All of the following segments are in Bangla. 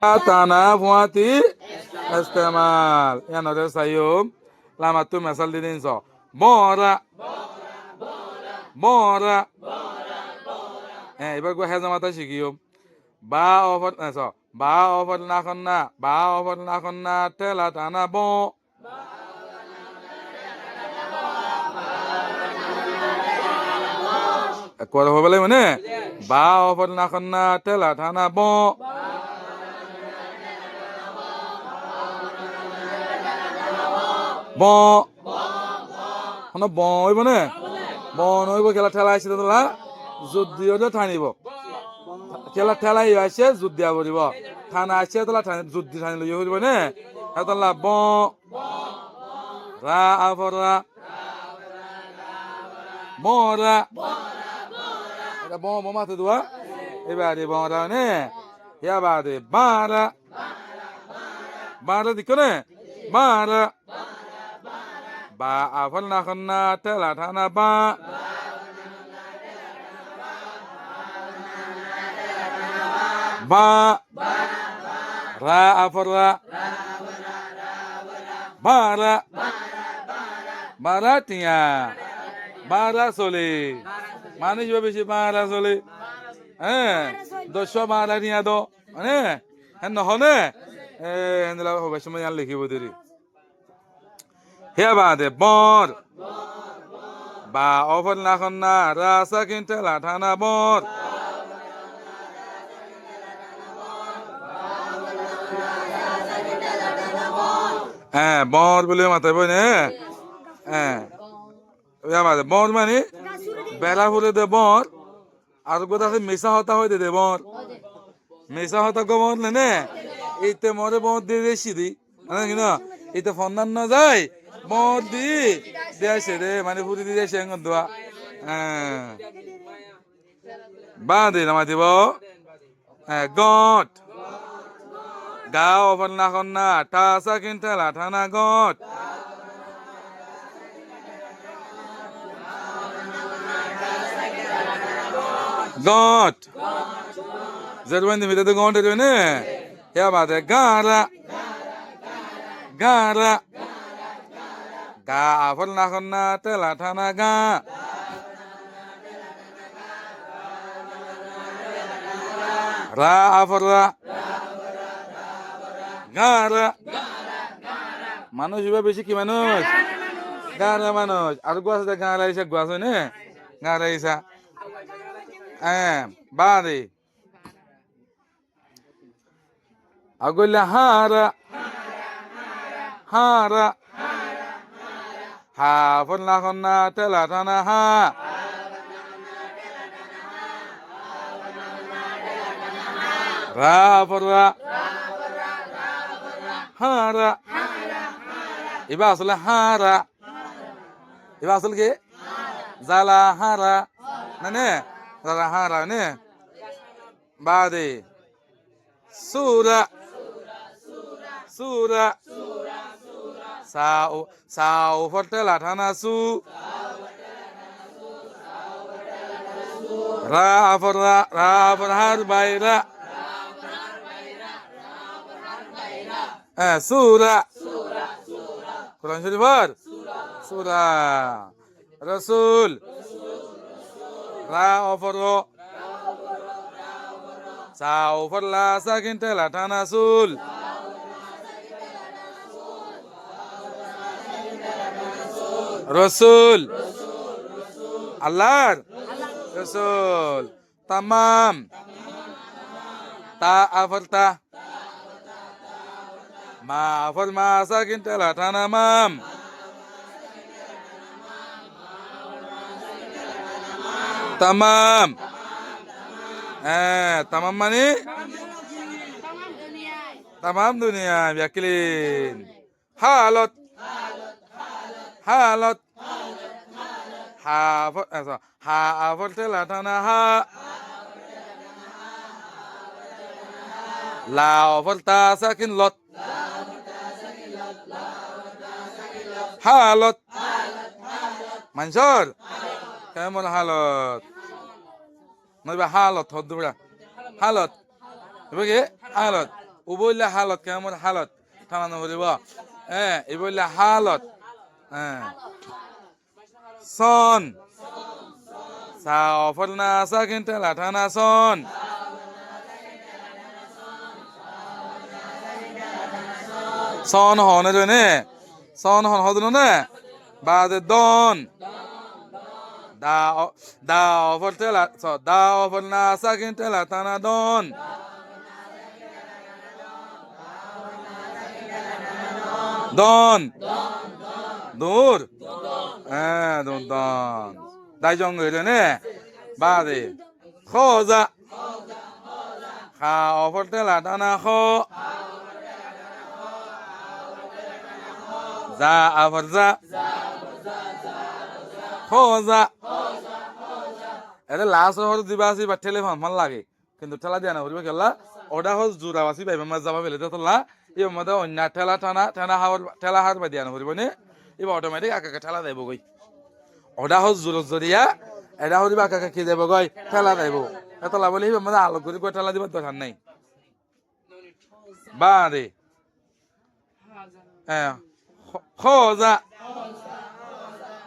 তানা ফুয়াতি ইস্তেমাল ইয়ানরে সাইয়ুম লামাতু মেসাল দিদিন স বরা বরা এবার গো হেজামাতা শিখিও বা অফর স বা অফর না খন্না বা অফর না খন্না তেলা টানা ব করে হবে মানে বা অফর না খন্না তেলা টানা ব ব ব হইব নে ব নইব খেলা ঠেলা আসছে তোলা যুদ্ধ দিয়ে ঠানিব খেলা ঠেলাই আসছে যুদ্ধ দিয়া পড়িব থানা আসছে তোলা যুদ্ধ ঠানি লইয়া পড়িব নে তোলা ব রা আফরা বরা এটা ব মাথে দেওয়া এবারে বরা নে এবারে বারা বারা দিক নে বারা বা আফল না খন্না তেলা ঠানা বা বা রা আফরা বারা বারা টিয়া বারা চলে মানুষ বেশি বারা চলে হ্যাঁ 10 টিয়া দো হ্যাঁ হ্যাঁ নহনে হবে সময় আর লিখিব দেরি হে বাদে বর বা অফল না খন্না রাসা কিনতে লাঠানা বর হ্যাঁ বর বলে মাথায় বই নে হ্যাঁ বর মানে বেড়া ফুলে দে বর আর কোথা মেসা হতা হয় দে বর মেসা হতা গবর নে এইতে মরে বর দিয়ে দেশি দি মানে কি না এইতে ফন্দান না যায় বর দি দেশে রে মানে পুরি দিয়ে দেশে দোয়া হ্যাঁ বা দে না মাতিব হ্যাঁ গট গাও অফল না খন্না টাসা কিনতে লাঠানা গট গট জেরবান দিতে তো গট এর নে হে বাদে গারা গারা গা অফল না খন্না তে লাঠানা গা রা আফরা গারা মানুষ বেশি কি মানুষ গারা মানুষ আর গোয়া আছে গাঁরা ইসা গোয়া আছে নে গাঁরা ইসা হ্যাঁ বাদে আগলে হারা হারা হা ফলনা খন্না তেলা টানা হা রা ফরা হারা এবার আসলে হারা এবার আসলে কি জালা হারা না নে জালা হারা নে বাদে সুরা সুরা sao sao phật la thana su ra phật har bai ra sura Quran Sharif sura Rasul ra oforo sao phật la sakin te la thana sul রসুল আল্লাহর রসুল তামাম তা আফরতা মা আফর মা সাকিন তেলা টানা মাম তামাম তামাম মানে তামাম দুনিয়া ব্যাকলিন হালত হালত হা আফর তেলা টানা হা লা আফর তা সাকিন লত হালত মানসর কেমন হালত নইবা হালত হদ দুবড়া হালত এবার কি হালত ও বললে হালত কেমন হালত টানানো হলিব এ বললে হালত সন সা অফল না সাকিন টেলা টানা সন সন হনে জনে সন হন হদনো না বাদে দন da অফল টেলা দা অফল না সাকিন টেলা টানা দন দন দূর দূর দন দাই জং হইল নে বাদে খোজা খা অফল টেলা টানা খ যা আফর যা খোজা এটা লাস্ট হল দিবা আসি বা ঠেলে ফান লাগে কিন্তু ঠেলা দিয়া না হরিবা খেলা ওটা হল জোড়া আসি পাইবে মাছ যাবা ফেলে তোলা এর মধ্যে অন্য ঠেলা টানা ঠেলা হার বা দিয়া না হরিব নে এবার অটোমেটিক আকাকে ঠেলা দেব গই ওটা হল জোর জরিয়া এটা হরিবা আকাকে কি দেব গই ঠেলা দেব এতলা বলে এবার মধ্যে আলো করে ঠেলা দিবার দরকার নাই বাদে খোজা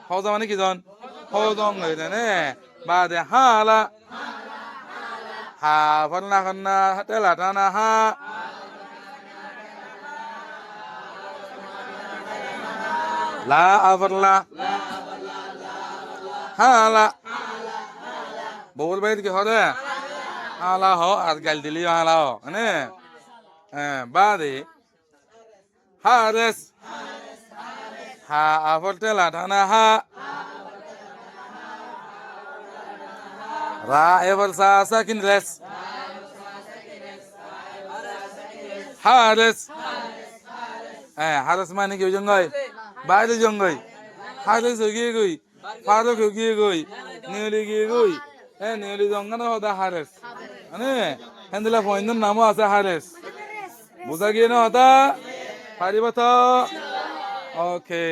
খোজা মানে কি জন খোজং হইলে নে বাদে হালা হা ফলনা খন্না টেলা টানা হা লা আফরলা হালা বউর বাইর কি হরে হালা হ আর গাল দিলি হালা হ মানে বাদে হারেস হা আফর টেলা টানা হা রা এবার সা সাকিন রেস হারেস হারেস মানে কি জঙ্গই বাইরে জঙ্গই হারেস গিয়ে গই ফারুক গিয়ে গই নিউলি গিয়ে গই নিউলি জঙ্গনা হদা হারেস মানে হেন্দিলা ফইন্দর নামও আছে হারেস বুঝা গিয়ে না হতা পারিবা তো ওকে